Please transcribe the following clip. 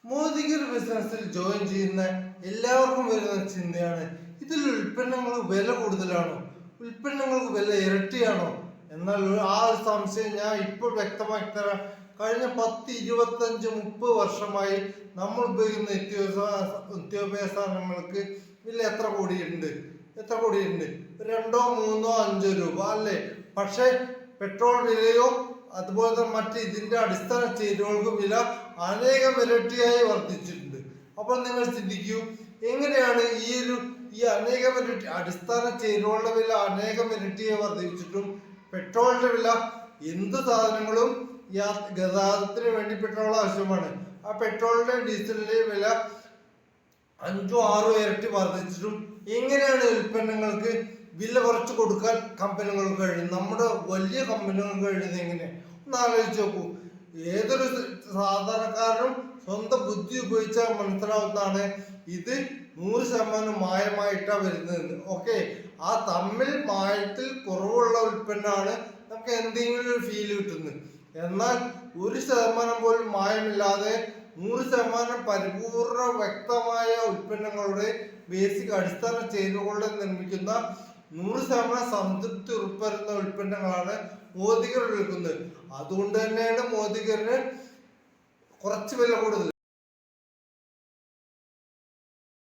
മോദിഗർ ബിസിനസ്സിൽ ജോയിൻ ചെയ്യുന്ന എല്ലാവർക്കും വരുന്ന ചിന്തയാണ്, ഇതിൽ ഉൽപ്പന്നങ്ങൾ വില കൂടുതലാണോ, ഉൽപ്പന്നങ്ങൾക്ക് വില ഇരട്ടിയാണോ? എന്നാൽ ആ ഒരു സംശയം ഞാൻ ഇപ്പോൾ വ്യക്തമാക്കി തരാം. കഴിഞ്ഞ 10, 25, 30 വർഷമായി നമ്മൾ ഉപയോഗിക്കുന്ന നിത്യോപയോഗ സാധനങ്ങൾക്ക് വില എത്ര കോടിയുണ്ട്? 2, 3, 5 രൂപ അല്ലേ? പക്ഷേ പെട്രോൾ വിലയോ അതുപോലെ തന്നെ മറ്റ് ഇതിന്റെ അടിസ്ഥാന ചേരുവകൾക്ക് വില അനേകം ഇരട്ടിയായി വർദ്ധിച്ചിട്ടുണ്ട്. അപ്പോൾ നിങ്ങൾ ചിന്തിക്കൂ, എങ്ങനെയാണ് ഈ അനേകം ഇരട്ടി അടിസ്ഥാന ചേരുവകളുടെ വില അനേകം ഇരട്ടിയായി വർദ്ധിച്ചിട്ടും പെട്രോളിന്റെ വില, എന്ത് സാധനങ്ങളും ഗതാഗതത്തിന് വേണ്ടി പെട്രോൾ ആവശ്യമാണ്, ആ പെട്രോളിന്റെ ഡീസലിന്റെ വില 5, 6 ഇരട്ടി വർദ്ധിച്ചിട്ടും എങ്ങനെയാണ് ഉൽപ്പന്നങ്ങൾക്ക് വില കുറച്ച് കൊടുക്കാൻ കമ്പനികൾക്ക് കഴിയും? നമ്മുടെ വലിയ കമ്പനികൾക്ക് കഴിയുന്നത് എങ്ങനെ? ഒന്ന് ആലോചിച്ച് നോക്കൂ. ഏതൊരു സാധാരണക്കാരനും സ്വന്തം ബുദ്ധി ഉപയോഗിച്ചാൽ മനസ്സിലാവുന്നതാണ് ഇത് 100% മായമായിട്ടാണ് വരുന്നത്. ഓക്കെ, ആ തമ്മിൽ മായത്തിൽ കുറവുള്ള ഉൽപ്പന്നമാണ് നമുക്ക് എന്തെങ്കിലും ഒരു ഫീൽ കിട്ടുന്നത്. എന്നാൽ 1% പോലും മായമില്ലാതെ 100% പരിപൂർണ വ്യക്തമായ ഉൽപ്പന്നങ്ങളുടെ ബേസിക് അടിസ്ഥാന ചേരുവകളുടെ നിർമ്മിക്കുന്ന 100% സംതൃപ്തി ഉറപ്പുവരുന്ന ഉൽപ്പന്നങ്ങളാണ് മോദിഗർ വിൽക്കുന്നത്. അതുകൊണ്ട് തന്നെയാണ് മോദിഗറിന് കുറച്ച് വില കൂടുതൽ.